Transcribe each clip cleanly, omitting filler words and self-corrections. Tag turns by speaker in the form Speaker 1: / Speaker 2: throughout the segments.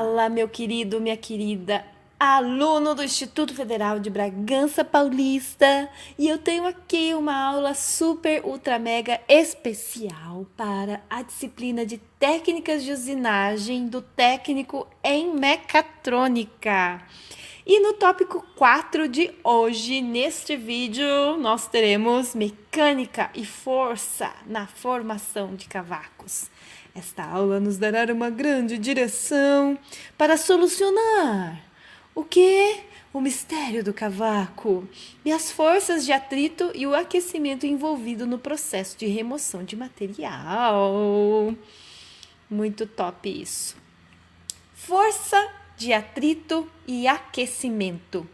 Speaker 1: Fala, meu querido, minha querida, aluno do Instituto Federal de Bragança Paulista, e eu tenho aqui uma aula super, ultra, mega especial para a disciplina de técnicas de usinagem do técnico em mecatrônica. E no tópico 4 de hoje, neste vídeo, nós teremos mecânica e força na formação de cavacos. Esta aula nos dará uma grande direção para solucionar o que? O mistério do cavaco e as forças de atrito e o aquecimento envolvido no processo de remoção de material. Muito top isso. Força de atrito e aquecimento.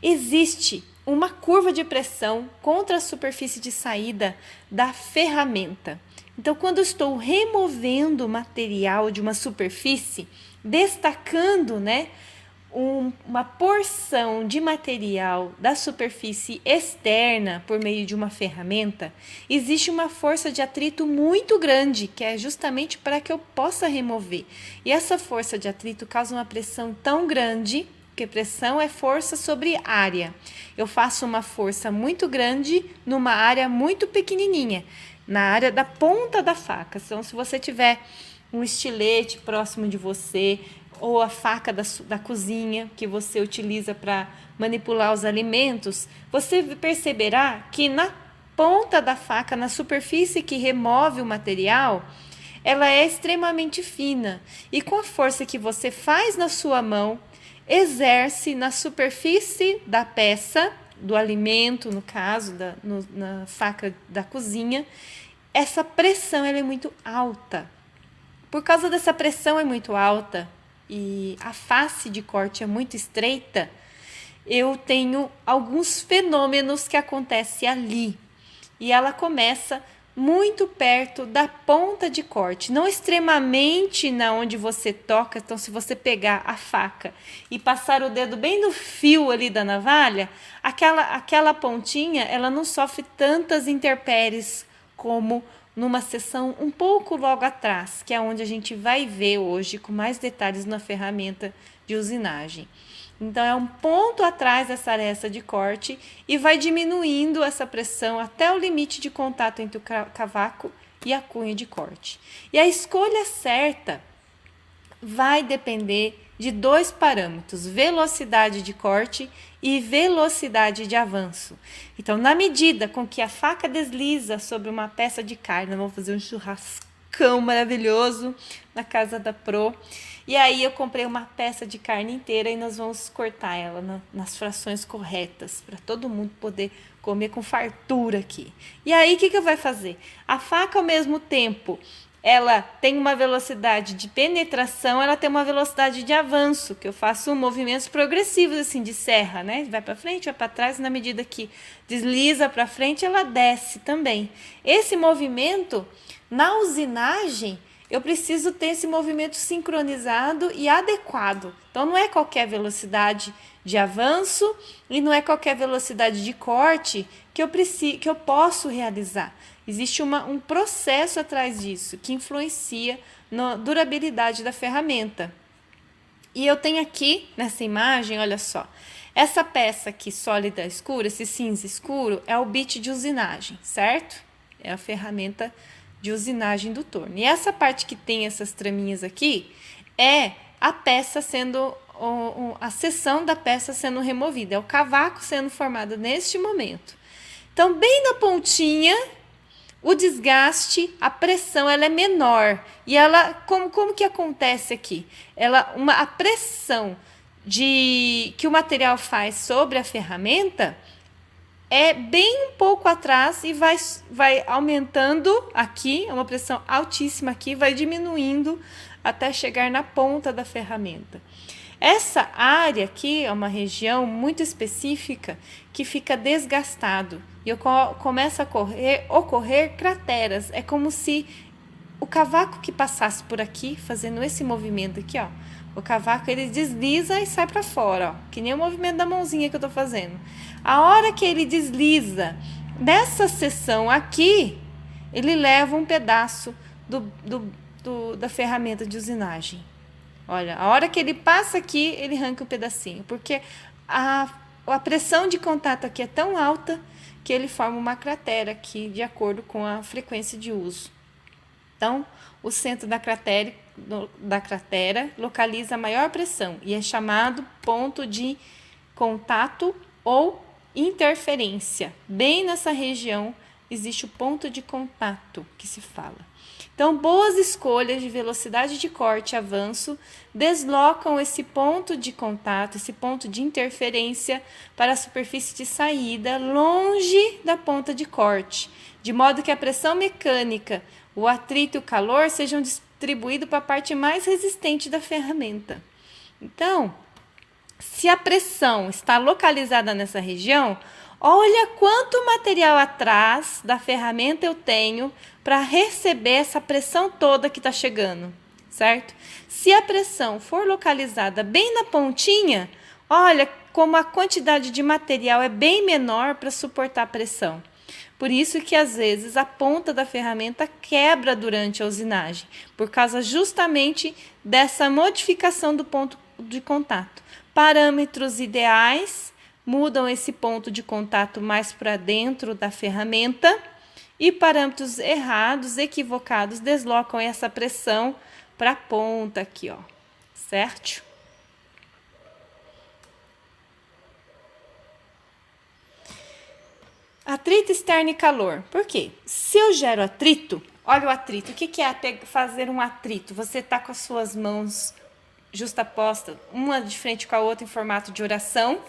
Speaker 1: Existe uma curva de pressão contra a superfície de saída da ferramenta. Então, quando eu estou removendo o material de uma superfície, destacando, uma porção de material da superfície externa por meio de uma ferramenta, existe uma força de atrito muito grande, que é justamente para que eu possa remover. E essa força de atrito causa uma pressão tão grande, porque pressão é força sobre área. Eu faço uma força muito grande numa área muito pequenininha, na área da ponta da faca. Então, se você tiver um estilete próximo de você, ou a faca da cozinha que você utiliza para manipular os alimentos, você perceberá que na ponta da faca, na superfície que remove o material, ela é extremamente fina. E com a força que você faz na sua mão, exerce na superfície da peça, do alimento, no caso, na faca da cozinha, essa pressão ela é muito alta. Por causa dessa pressão é muito alta, e a face de corte é muito estreita, eu tenho alguns fenômenos que acontecem ali. E ela começa muito perto da ponta de corte, não extremamente na onde você toca. Então, se você pegar a faca e passar o dedo bem no fio ali da navalha, aquela pontinha, ela não sofre tantas intempéries como numa seção um pouco logo atrás, que é onde a gente vai ver hoje com mais detalhes na ferramenta de usinagem. Então, é um ponto atrás dessa aresta de corte e vai diminuindo essa pressão até o limite de contato entre o cavaco e a cunha de corte. E a escolha certa vai depender de dois parâmetros: velocidade de corte e velocidade de avanço. Então, na medida com que a faca desliza sobre uma peça de carne, vamos fazer um churrascão maravilhoso na casa da Pro. E aí eu comprei uma peça de carne inteira e nós vamos cortar ela nas frações corretas, para todo mundo poder comer com fartura aqui. E aí o que eu vou fazer? A faca, ao mesmo tempo, ela tem uma velocidade de penetração, ela tem uma velocidade de avanço, que eu faço movimentos progressivos assim de serra, Vai para frente, vai para trás, na medida que desliza para frente, ela desce também. Esse movimento, na usinagem, eu preciso ter esse movimento sincronizado e adequado. Então, não é qualquer velocidade de avanço e não é qualquer velocidade de corte que eu posso realizar. Existe um processo atrás disso que influencia na durabilidade da ferramenta. E eu tenho aqui, nessa imagem, olha só, essa peça aqui sólida escura, esse cinza escuro, é o bit de usinagem, certo? É a ferramenta de usinagem do torno. E essa parte que tem essas traminhas aqui é a peça sendo, a seção da peça sendo removida, é o cavaco sendo formado neste momento. Então, bem na pontinha, o desgaste, a pressão, ela é menor. E ela, como que acontece aqui? A pressão que o material faz sobre a ferramenta é bem um pouco atrás e vai aumentando aqui, é uma pressão altíssima aqui, vai diminuindo até chegar na ponta da ferramenta. Essa área aqui é uma região muito específica que fica desgastado e começa a ocorrer crateras. É como se o cavaco que passasse por aqui, fazendo esse movimento aqui, ó, o cavaco ele desliza e sai para fora, ó, que nem o movimento da mãozinha que eu tô fazendo. A hora que ele desliza dessa seção aqui, ele leva um pedaço da ferramenta de usinagem. Olha, a hora que ele passa aqui, ele arranca um pedacinho, porque a pressão de contato aqui é tão alta que ele forma uma cratera aqui, de acordo com a frequência de uso. Então, o centro da cratera localiza a maior pressão e é chamado ponto de contato ou interferência. Bem nessa região existe o ponto de contato que se fala. Então, boas escolhas de velocidade de corte e avanço deslocam esse ponto de contato, esse ponto de interferência para a superfície de saída, longe da ponta de corte, de modo que a pressão mecânica, o atrito e o calor sejam distribuídos para a parte mais resistente da ferramenta. Então, se a pressão está localizada nessa região, olha quanto material atrás da ferramenta eu tenho para receber essa pressão toda que está chegando, certo? Se a pressão for localizada bem na pontinha, olha como a quantidade de material é bem menor para suportar a pressão. Por isso que às vezes a ponta da ferramenta quebra durante a usinagem, por causa justamente dessa modificação do ponto de contato. Parâmetros ideais mudam esse ponto de contato mais para dentro da ferramenta e parâmetros errados, equivocados, deslocam essa pressão para a ponta aqui, ó, certo? Atrito externo e calor. Por quê? Se eu gero atrito, olha o atrito. O que é fazer um atrito? Você está com as suas mãos justapostas, uma de frente com a outra em formato de oração,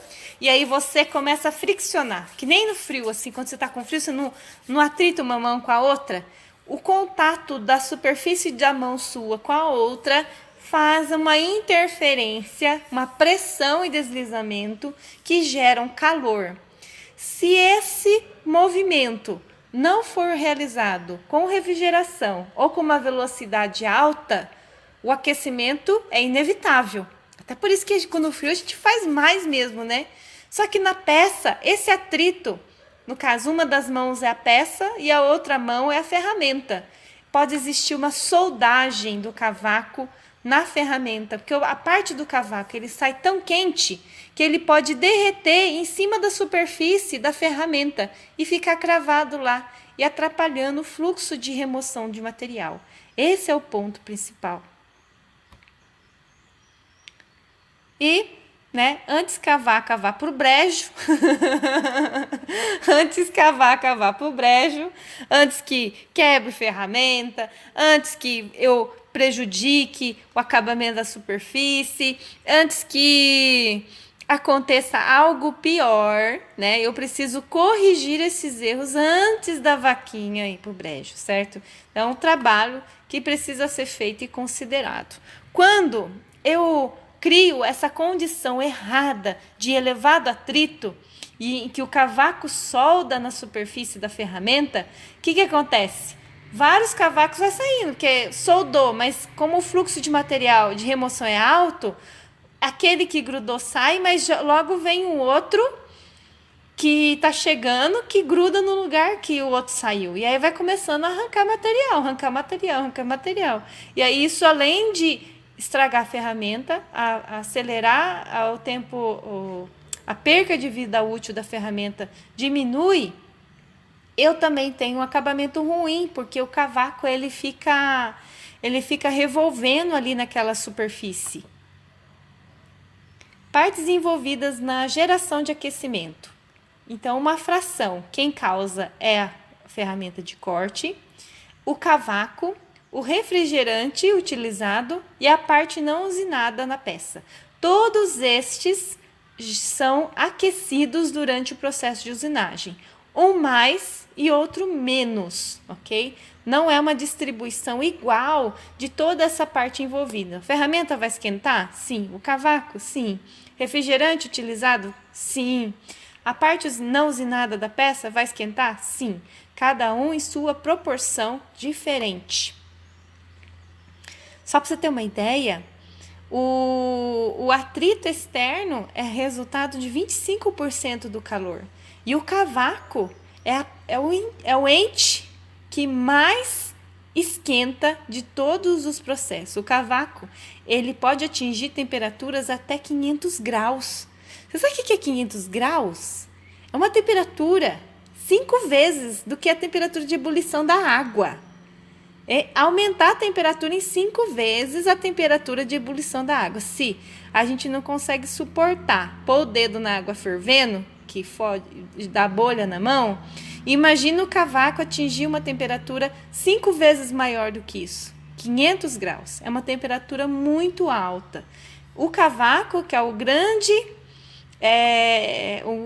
Speaker 1: e aí você começa a friccionar, que nem no frio, assim, quando você está com frio, você não atrita uma mão com a outra, o contato da superfície da mão sua com a outra faz uma interferência, uma pressão e deslizamento que geram calor. Se esse movimento não for realizado com refrigeração ou com uma velocidade alta, o aquecimento é inevitável. Até por isso que quando frio a gente faz mais mesmo, né? Só que na peça, esse atrito, no caso, uma das mãos é a peça e a outra mão é a ferramenta. Pode existir uma soldagem do cavaco na ferramenta, porque a parte do cavaco ele sai tão quente que ele pode derreter em cima da superfície da ferramenta e ficar cravado lá e atrapalhando o fluxo de remoção de material. Esse é o ponto principal. E, né, antes cavar para o brejo, antes que quebre ferramenta, antes que eu prejudique o acabamento da superfície, antes que aconteça algo pior, né, eu preciso corrigir esses erros antes da vaquinha ir para o brejo, certo? É um trabalho que precisa ser feito e considerado. Quando eu crio essa condição errada de elevado atrito e em que o cavaco solda na superfície da ferramenta, o que acontece? Vários cavacos vai saindo, porque soldou, mas como o fluxo de material de remoção é alto, aquele que grudou sai, mas logo vem um outro que está chegando, que gruda no lugar que o outro saiu. E aí vai começando a arrancar material. E aí isso, além de estragar a ferramenta, acelerar o tempo, a perca de vida útil da ferramenta diminui, eu também tenho um acabamento ruim, porque o cavaco ele fica revolvendo ali naquela superfície. Partes envolvidas na geração de aquecimento. Então, uma fração, quem causa é a ferramenta de corte, o cavaco, o refrigerante utilizado e a parte não usinada na peça. Todos estes são aquecidos durante o processo de usinagem. Um mais e outro menos, ok? Não é uma distribuição igual de toda essa parte envolvida. A ferramenta vai esquentar? Sim. O cavaco? Sim. Refrigerante utilizado? Sim. A parte não usinada da peça vai esquentar? Sim. Cada um em sua proporção diferente. Só para você ter uma ideia, o atrito externo é resultado de 25% do calor. E o cavaco é o ente que mais esquenta de todos os processos. O cavaco, ele pode atingir temperaturas até 500 graus. Você sabe o que é 500 graus? É uma temperatura 5 vezes do que a temperatura de ebulição da água. É aumentar a temperatura em 5 vezes a temperatura de ebulição da água. Se a gente não consegue suportar pôr o dedo na água fervendo, que fode, dá bolha na mão, imagina o cavaco atingir uma temperatura 5 vezes maior do que isso. 500 graus. É uma temperatura muito alta. O cavaco, que é o grande,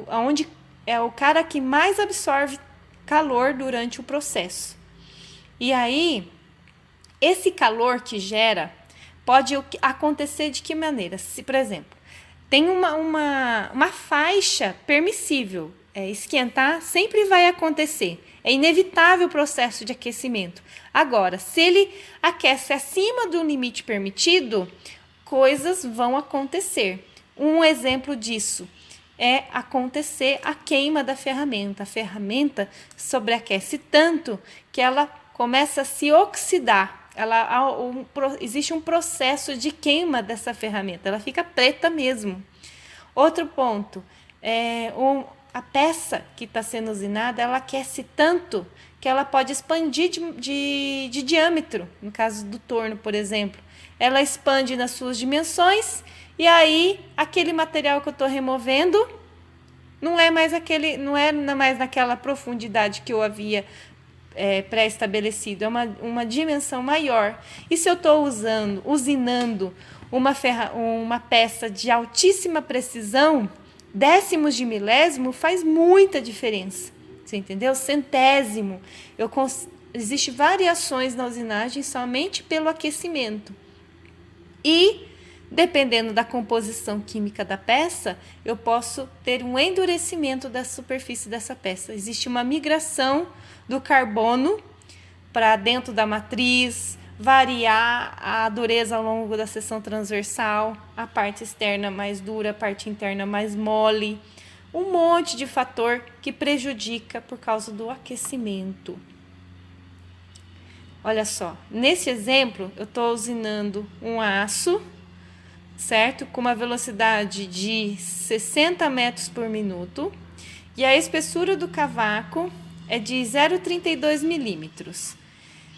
Speaker 1: onde é o cara que mais absorve calor durante o processo. E aí, esse calor que gera pode acontecer de que maneira? Se, por exemplo, tem uma faixa permissível, esquentar sempre vai acontecer. É inevitável o processo de aquecimento. Agora, se ele aquece acima do limite permitido, coisas vão acontecer. Um exemplo disso é acontecer a queima da ferramenta. A ferramenta sobreaquece tanto que ela começa a se oxidar. Existe um processo de queima dessa ferramenta. Ela fica preta mesmo. Outro ponto, a peça que está sendo usinada, ela aquece tanto que ela pode expandir de diâmetro. No caso do torno, por exemplo. Ela expande nas suas dimensões e aí aquele material que eu estou removendo não é mais naquela profundidade que eu havia pré-estabelecido, é uma dimensão maior. E se eu estou usinando uma peça de altíssima precisão, décimos de milésimo faz muita diferença. Você entendeu? Centésimo. Existem variações na usinagem somente pelo aquecimento. E, dependendo da composição química da peça, eu posso ter um endurecimento da superfície dessa peça. Existe uma migração do carbono para dentro da matriz, variar a dureza ao longo da seção transversal, a parte externa mais dura, a parte interna mais mole, um monte de fator que prejudica por causa do aquecimento. Olha só, nesse exemplo eu estou usinando um aço, certo? Com uma velocidade de 60 metros por minuto e a espessura do cavaco é de 0,32 milímetros.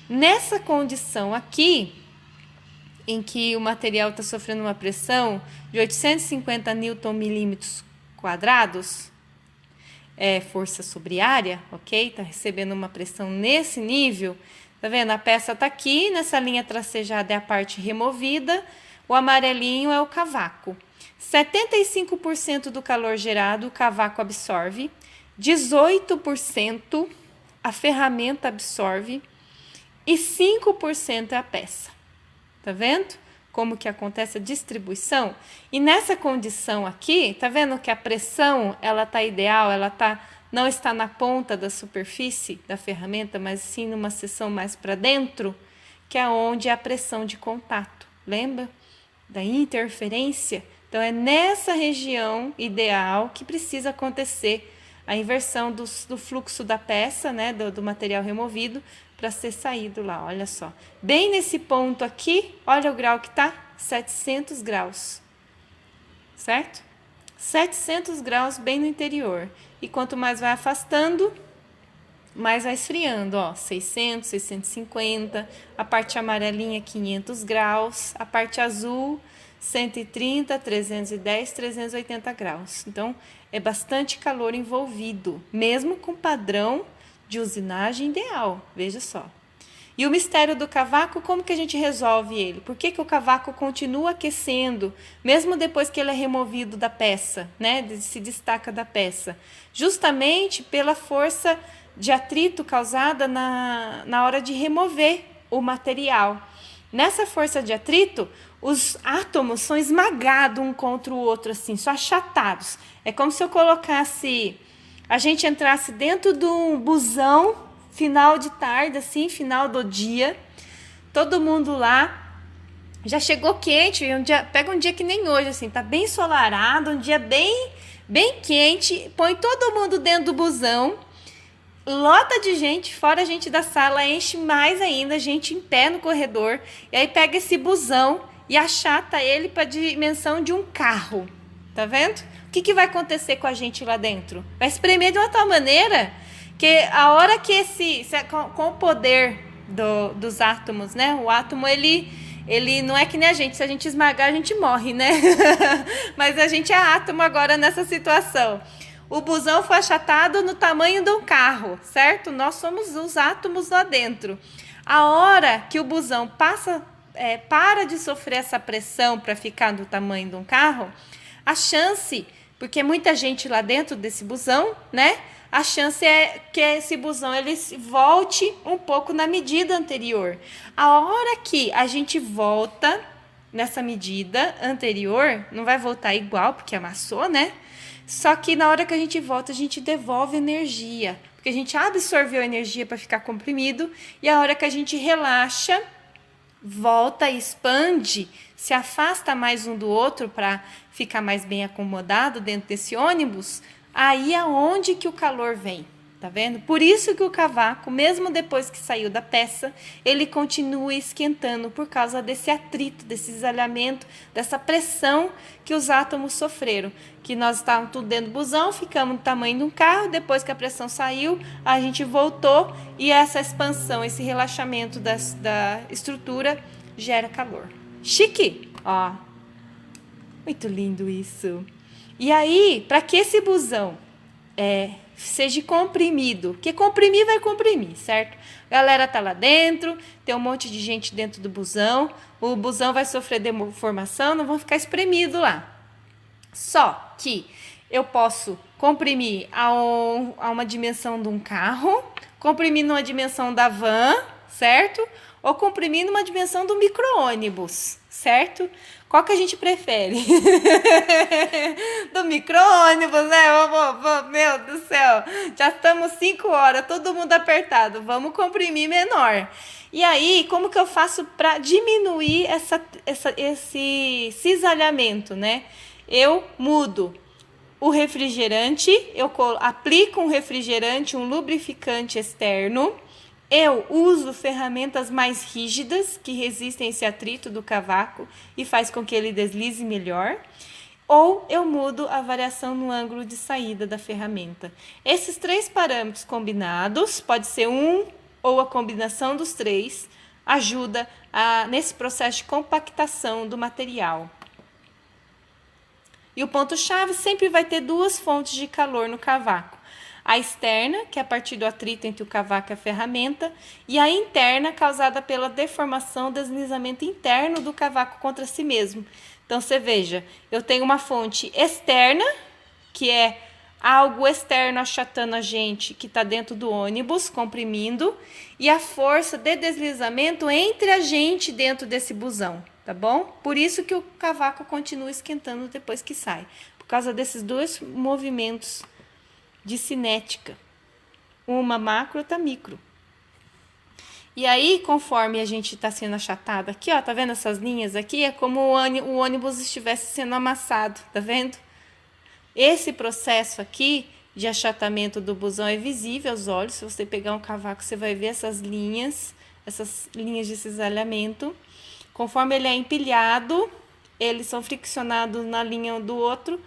Speaker 1: Nessa condição aqui, em que o material está sofrendo uma pressão de 850 newton-milímetros quadrados, força sobre área, ok? Está recebendo uma pressão nesse nível. Tá vendo? A peça está aqui, nessa linha tracejada é a parte removida, o amarelinho é o cavaco. 75% do calor gerado o cavaco absorve, 18% a ferramenta absorve e 5% é a peça. Tá vendo como que acontece a distribuição? E nessa condição aqui, tá vendo que a pressão ela tá ideal, não está na ponta da superfície da ferramenta, mas sim numa seção mais para dentro, que é onde é a pressão de contato. Lembra da interferência? Então, é nessa região ideal que precisa acontecer a inversão do fluxo da peça, né, do material removido, para ser saído lá. Olha só. Bem nesse ponto aqui, olha o grau que está, 700 graus. Certo? 700 graus bem no interior. E quanto mais vai afastando, mais vai esfriando. Ó, 600, 650. A parte amarelinha, 500 graus. A parte azul, 130, 310, 380 graus. Então, é bastante calor envolvido, mesmo com padrão de usinagem ideal. Veja só. E o mistério do cavaco, como que a gente resolve ele? Por que o cavaco continua aquecendo, mesmo depois que ele é removido da peça, né? Se destaca da peça? Justamente pela força de atrito causada na hora de remover o material. Nessa força de atrito, os átomos são esmagados um contra o outro, assim, só achatados. É como se eu colocasse, a gente entrasse dentro de um busão, final de tarde, assim, final do dia, todo mundo lá, já chegou quente, pega um dia que nem hoje, assim, tá bem ensolarado, um dia bem quente, põe todo mundo dentro do busão, lota de gente, fora a gente da sala, enche mais ainda, gente em pé no corredor. E aí pega esse busão e achata ele para a dimensão de um carro. Tá vendo? O que vai acontecer com a gente lá dentro? Vai espremer de uma tal maneira que a hora que com o poder dos átomos, né? O átomo, ele não é que nem a gente. Se a gente esmagar, a gente morre, né? Mas a gente é átomo agora nessa situação. O busão foi achatado no tamanho de um carro, certo? Nós somos os átomos lá dentro. A hora que o busão para de sofrer essa pressão para ficar do tamanho de um carro, a chance, porque muita gente lá dentro desse busão, né? A chance é que esse busão ele volte um pouco na medida anterior. A hora que a gente volta nessa medida anterior, não vai voltar igual, porque amassou, né? Só que na hora que a gente volta, a gente devolve energia. Porque a gente absorveu energia para ficar comprimido. E a hora que a gente relaxa, volta, expande, se afasta mais um do outro para ficar mais bem acomodado dentro desse ônibus, aí é onde que o calor vem, tá vendo? Por isso que o cavaco, mesmo depois que saiu da peça, ele continua esquentando por causa desse atrito, desse desalhamento, dessa pressão que os átomos sofreram. Que nós estávamos tudo dentro do busão, ficamos no tamanho de um carro, depois que a pressão saiu, a gente voltou e essa expansão, esse relaxamento da estrutura gera calor. Chique! Ó, muito lindo isso. E aí, para que esse busão seja comprimido, porque comprimir vai comprimir, certo? A galera tá lá dentro, tem um monte de gente dentro do busão, o busão vai sofrer deformação, não vão ficar espremido lá. Só que eu posso comprimir a uma dimensão de um carro, comprimir numa dimensão da van, certo? Ou comprimir numa dimensão do micro-ônibus, certo? Qual que a gente prefere? Do micro-ônibus, né? Meu Deus do céu, já estamos 5 horas, todo mundo apertado, vamos comprimir menor. E aí, como que eu faço para diminuir esse cisalhamento, né? Eu mudo o refrigerante, eu aplico um refrigerante, um lubrificante externo. Eu uso ferramentas mais rígidas que resistem a esse atrito do cavaco e faz com que ele deslize melhor. Ou eu mudo a variação no ângulo de saída da ferramenta. Esses 3 parâmetros combinados, pode ser um ou a combinação dos 3, ajuda nesse processo de compactação do material. E o ponto-chave sempre vai ter 2 fontes de calor no cavaco. A externa, que é a partir do atrito entre o cavaco e a ferramenta, e a interna, causada pela deformação, deslizamento interno do cavaco contra si mesmo. Então, você veja, eu tenho uma fonte externa, que é algo externo achatando a gente, que está dentro do ônibus, comprimindo, e a força de deslizamento entre a gente dentro desse busão. Tá bom? Por isso que o cavaco continua esquentando depois que sai. Por causa desses 2 movimentos de cinética. Uma macro, outra micro. E aí, conforme a gente está sendo achatado aqui, ó, tá vendo essas linhas aqui? É como o ônibus estivesse sendo amassado, tá vendo? Esse processo aqui de achatamento do busão é visível aos olhos. Se você pegar um cavaco, você vai ver essas linhas de cisalhamento. Conforme ele é empilhado, eles são friccionados na linha do outro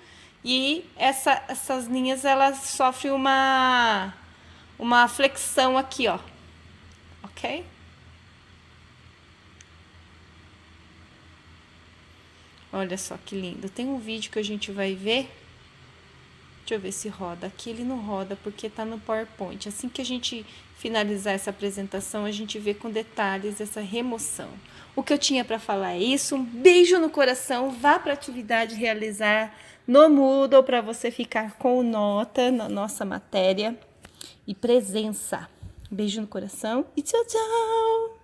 Speaker 1: e essas linhas elas sofrem uma flexão aqui, ó. Ok? Olha só que lindo. Tem um vídeo que a gente vai ver. Deixa eu ver se roda. Aqui ele não roda porque tá no PowerPoint. Assim que a gente finalizar essa apresentação, a gente vê com detalhes essa remoção. O que eu tinha para falar é isso. Um beijo no coração. Vá para a atividade realizar no Moodle para você ficar com nota na nossa matéria e presença. Beijo no coração e tchau, tchau!